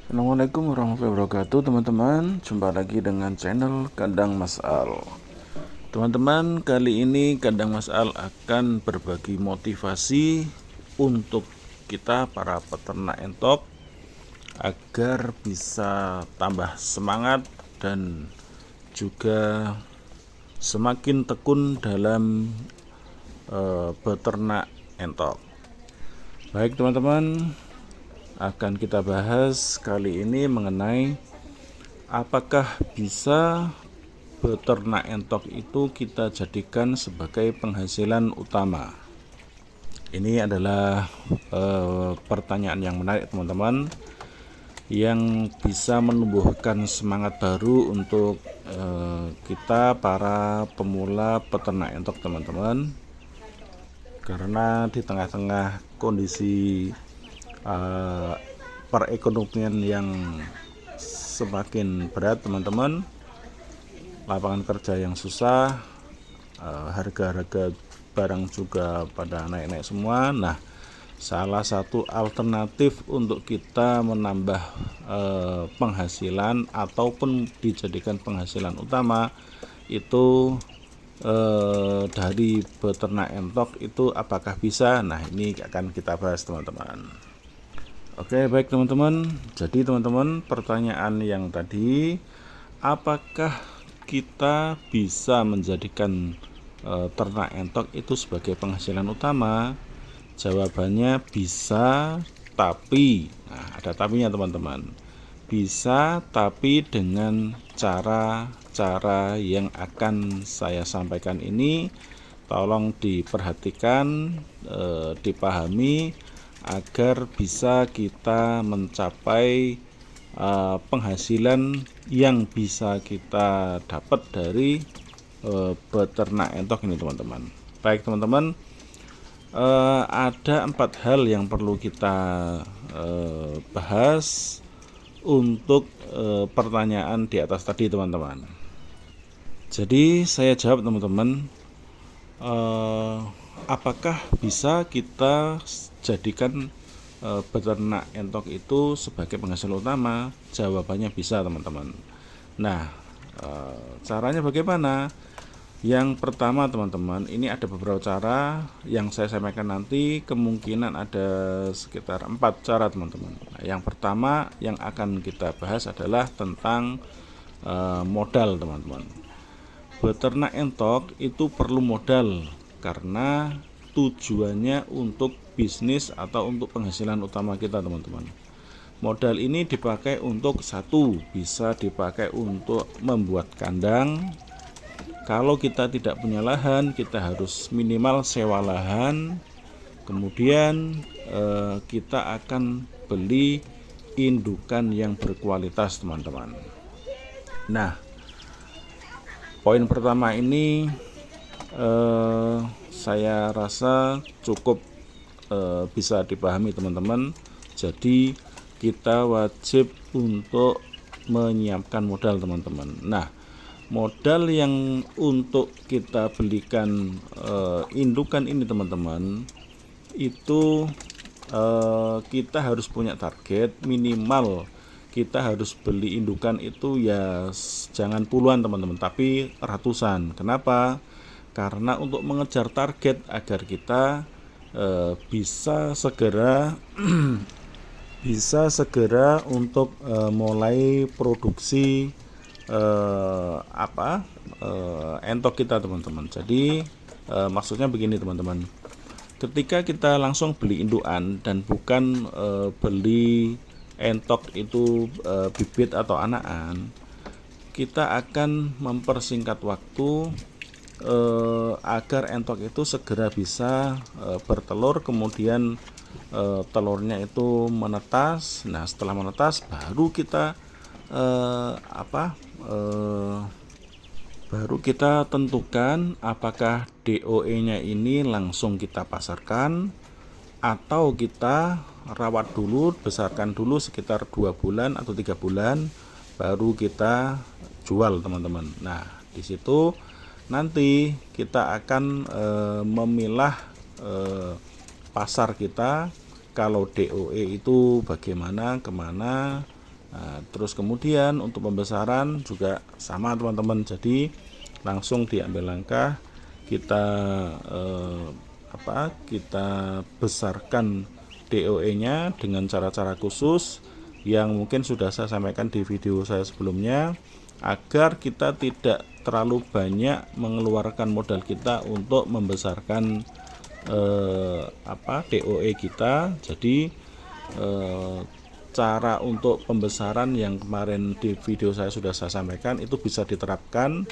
Assalamualaikum warahmatullahi wabarakatuh teman-teman. Jumpa lagi dengan channel Kandang Mas Al. Teman-teman, kali ini Kandang Mas Al akan berbagi motivasi untuk kita para peternak entok agar bisa tambah semangat dan juga semakin tekun dalam beternak entok. Baik teman-teman, akan kita bahas kali ini mengenai apakah bisa beternak entok itu kita jadikan sebagai penghasilan utama. Ini adalah pertanyaan yang menarik teman-teman, yang bisa menumbuhkan semangat baru untuk kita para pemula peternak entok teman-teman. Karena di tengah-tengah kondisi perekonomian yang semakin berat teman-teman, lapangan kerja yang susah, harga-harga barang juga pada naik-naik semua. Nah, salah satu alternatif untuk kita menambah penghasilan ataupun dijadikan penghasilan utama itu dari beternak entok itu apakah bisa? Nah, ini akan kita bahas teman-teman. Oke, baik teman-teman. Jadi teman-teman, pertanyaan yang tadi, apakah kita bisa menjadikan ternak entok itu sebagai penghasilan utama? Jawabannya bisa, tapi ada tapinya teman-teman. Bisa, tapi dengan cara-cara yang akan saya sampaikan ini tolong diperhatikan, dipahami agar bisa kita mencapai penghasilan yang bisa kita dapat dari beternak entok ini teman-teman. Baik teman-teman, ada 4 hal yang perlu kita bahas untuk pertanyaan di atas tadi teman-teman. Jadi saya jawab teman-teman, apakah bisa kita jadikan beternak entok itu sebagai penghasilan utama? Jawabannya bisa teman-teman. Nah, caranya bagaimana? Yang pertama teman-teman, ini ada beberapa cara yang saya sampaikan nanti, kemungkinan ada sekitar 4 cara teman-teman. Nah, yang pertama yang akan kita bahas adalah tentang modal teman-teman. Beternak entok itu perlu modal karena tujuannya untuk bisnis atau untuk penghasilan utama kita teman-teman. Modal ini dipakai untuk satu, bisa dipakai untuk membuat kandang. Kalau kita tidak punya lahan, kita harus minimal sewa lahan. Kemudian kita akan beli indukan yang berkualitas teman-teman. Nah, poin pertama ini saya rasa cukup bisa dipahami teman-teman. Jadi kita wajib untuk menyiapkan modal teman-teman. Nah, modal yang untuk kita belikan indukan ini teman-teman, itu kita harus punya target minimal. Kita harus beli indukan itu ya jangan puluhan teman-teman, tapi ratusan. Kenapa? Karena untuk mengejar target agar kita bisa segera untuk mulai produksi entok kita teman-teman. Jadi maksudnya begini teman-teman, ketika kita langsung beli indukan dan bukan beli entok itu bibit atau anakan, kita akan mempersingkat waktu agar entok itu segera bisa bertelur, kemudian telurnya itu menetas. Nah, setelah menetas baru kita tentukan apakah DOE-nya ini langsung kita pasarkan atau kita rawat dulu, besarkan dulu sekitar 2 bulan atau 3 bulan baru kita jual teman-teman. Nah, di situ nanti kita akan memilah pasar kita. Kalau DOE itu bagaimana, kemana, Nah, terus kemudian untuk pembesaran juga sama teman-teman. Jadi langsung diambil langkah kita kita besarkan DOE-nya dengan cara-cara khusus yang mungkin sudah saya sampaikan di video saya sebelumnya, agar kita tidak terlalu banyak mengeluarkan modal kita untuk membesarkan DOE kita. Jadi cara untuk pembesaran yang kemarin di video saya sudah saya sampaikan itu bisa diterapkan,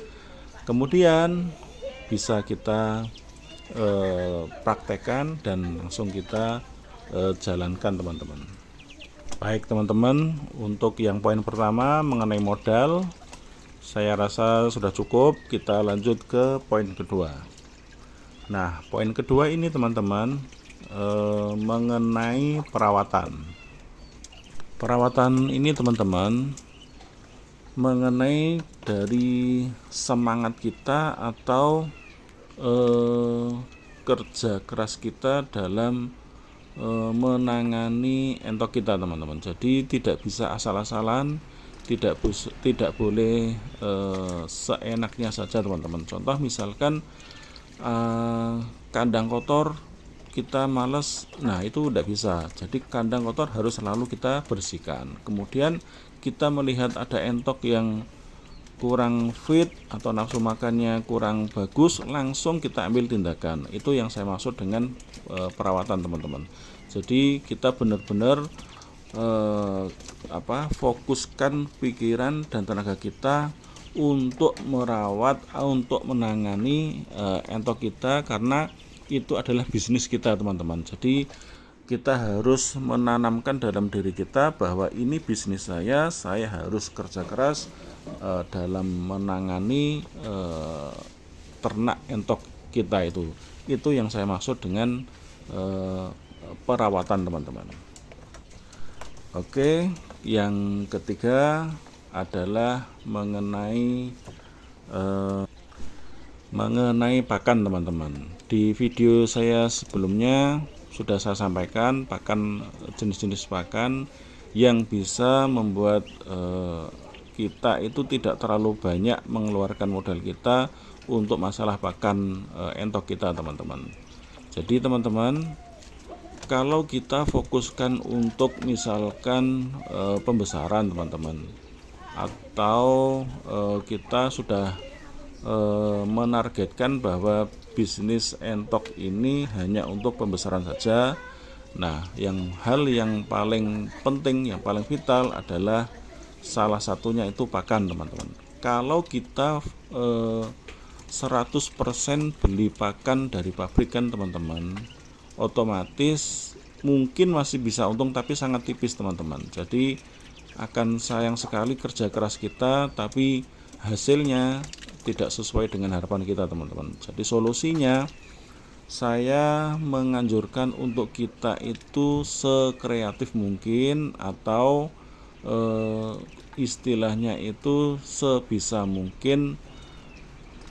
kemudian bisa kita praktekkan dan langsung kita jalankan teman-teman. Baik teman-teman, untuk yang poin pertama mengenai modal saya rasa sudah cukup. Kita lanjut ke poin kedua. Nah, poin kedua ini teman-teman mengenai perawatan. Perawatan ini teman-teman mengenai dari semangat kita atau kerja keras kita dalam menangani entok kita teman-teman. Jadi tidak bisa asal-asalan, tidak boleh seenaknya saja teman-teman. Contoh misalkan kandang kotor kita males, nah itu tidak bisa. Jadi kandang kotor harus selalu kita bersihkan. Kemudian kita melihat ada entok yang kurang fit atau nafsu makannya kurang bagus, langsung kita ambil tindakan. Itu yang saya maksud dengan perawatan teman-teman. Jadi kita benar-benar fokuskan pikiran dan tenaga kita untuk merawat, untuk menangani entok kita, karena itu adalah bisnis kita teman-teman. Jadi kita harus menanamkan dalam diri kita bahwa ini bisnis saya harus kerja keras dalam menangani ternak entok kita itu. Itu yang saya maksud dengan perawatan teman-teman. Oke, yang ketiga adalah mengenai pakan teman-teman. Di video saya sebelumnya sudah saya sampaikan pakan, jenis-jenis pakan yang bisa membuat kita itu tidak terlalu banyak mengeluarkan modal kita untuk masalah pakan entok kita teman-teman. Jadi teman-teman, kalau kita fokuskan untuk misalkan pembesaran teman-teman, atau kita sudah menargetkan bahwa bisnis entok ini hanya untuk pembesaran saja. Nah, hal yang paling penting, yang paling vital adalah salah satunya itu pakan teman-teman. Kalau kita 100% beli pakan dari pabrikan teman-teman, otomatis mungkin masih bisa untung tapi sangat tipis teman-teman. Jadi akan sayang sekali kerja keras kita tapi hasilnya tidak sesuai dengan harapan kita teman-teman. Jadi solusinya saya menganjurkan untuk kita itu sekreatif mungkin, atau istilahnya itu sebisa mungkin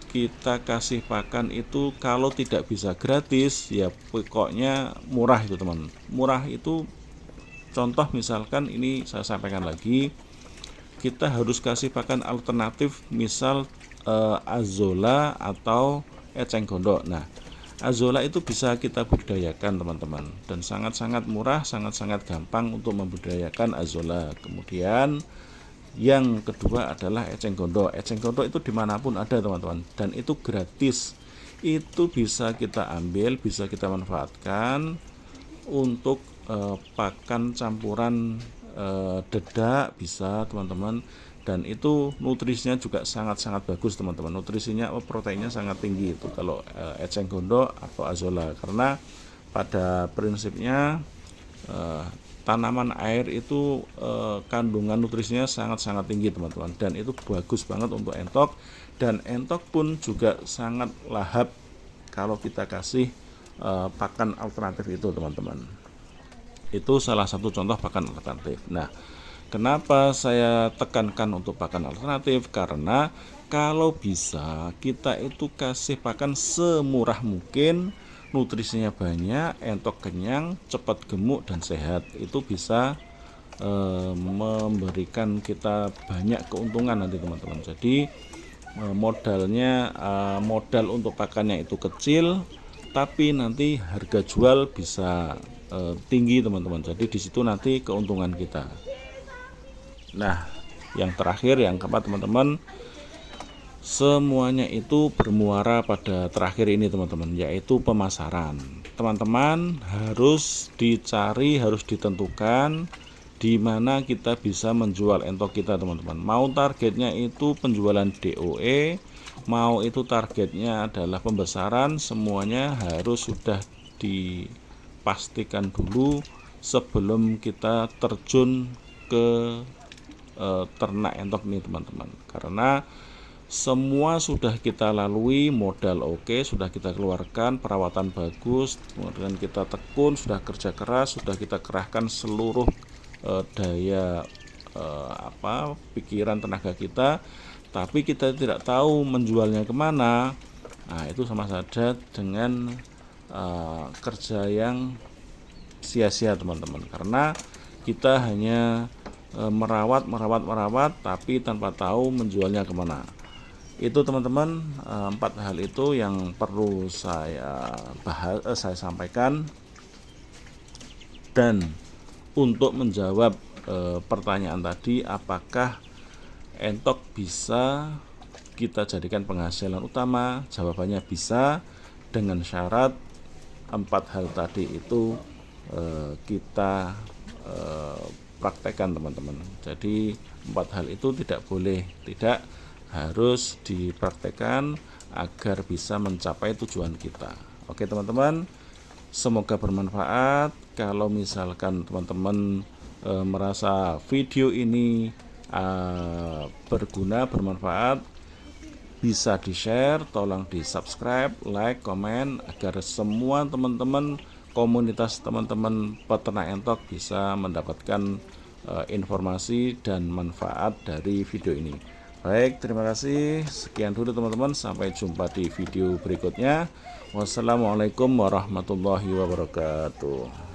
kita kasih pakan itu kalau tidak bisa gratis ya pokoknya murah itu teman. Murah itu contoh misalkan ini saya sampaikan lagi, kita harus kasih pakan alternatif, misal azola atau eceng gondok. Nah, azola itu bisa kita budidayakan teman-teman, dan sangat-sangat murah, sangat-sangat gampang untuk membudidayakan azola. Kemudian yang kedua adalah eceng gondok. Eceng gondok itu dimanapun ada teman-teman, dan itu gratis. Itu bisa kita ambil, bisa kita manfaatkan untuk pakan campuran dedak bisa teman-teman, dan itu nutrisinya juga sangat-sangat bagus teman-teman. Nutrisinya proteinnya sangat tinggi itu kalau eceng gondok atau azola, karena pada prinsipnya tanaman air itu kandungan nutrisinya sangat-sangat tinggi teman-teman, dan itu bagus banget untuk entok. Dan entok pun juga sangat lahap kalau kita kasih pakan alternatif itu teman-teman. Itu salah satu contoh pakan alternatif. Nah, kenapa saya tekankan untuk pakan alternatif? Karena kalau bisa kita itu kasih pakan semurah mungkin, nutrisinya banyak, entok kenyang, cepat gemuk dan sehat. Itu bisa memberikan kita banyak keuntungan nanti teman-teman. Jadi modal untuk pakannya itu kecil, tapi nanti harga jual bisa tinggi teman-teman. Jadi di situ nanti keuntungan kita. Nah, yang terakhir, yang keempat teman-teman, semuanya itu bermuara pada terakhir ini teman-teman, yaitu pemasaran. Teman-teman harus dicari, harus ditentukan di mana kita bisa menjual entok kita teman-teman. Mau targetnya itu penjualan DOE, mau itu targetnya adalah pembesaran, semuanya harus sudah dipastikan dulu sebelum kita terjun ke ternak entok nih teman-teman. Karena semua sudah kita lalui, modal oke, sudah kita keluarkan, perawatan bagus, kemudian kita tekun, sudah kerja keras, sudah kita kerahkan seluruh daya pikiran, tenaga kita, tapi kita tidak tahu menjualnya kemana. Nah, itu sama saja dengan kerja yang sia-sia teman-teman, karena kita hanya merawat, tapi tanpa tahu menjualnya kemana. Itu teman-teman, 4 hal itu yang perlu saya sampaikan. Dan untuk menjawab pertanyaan tadi, apakah entok bisa kita jadikan penghasilan utama? Jawabannya bisa, dengan syarat 4 hal tadi itu kita praktekkan teman-teman. Jadi 4 hal itu tidak harus dipraktekkan agar bisa mencapai tujuan kita. Oke teman-teman, semoga bermanfaat. Kalau misalkan teman-teman merasa video ini berguna, bermanfaat, bisa di-share, tolong di-subscribe, like, komen, agar semua teman-teman, komunitas teman-teman peternak entok bisa mendapatkan informasi dan manfaat dari video ini. Baik, terima kasih. Sekian dulu teman-teman, sampai jumpa di video berikutnya. Wassalamualaikum warahmatullahi wabarakatuh.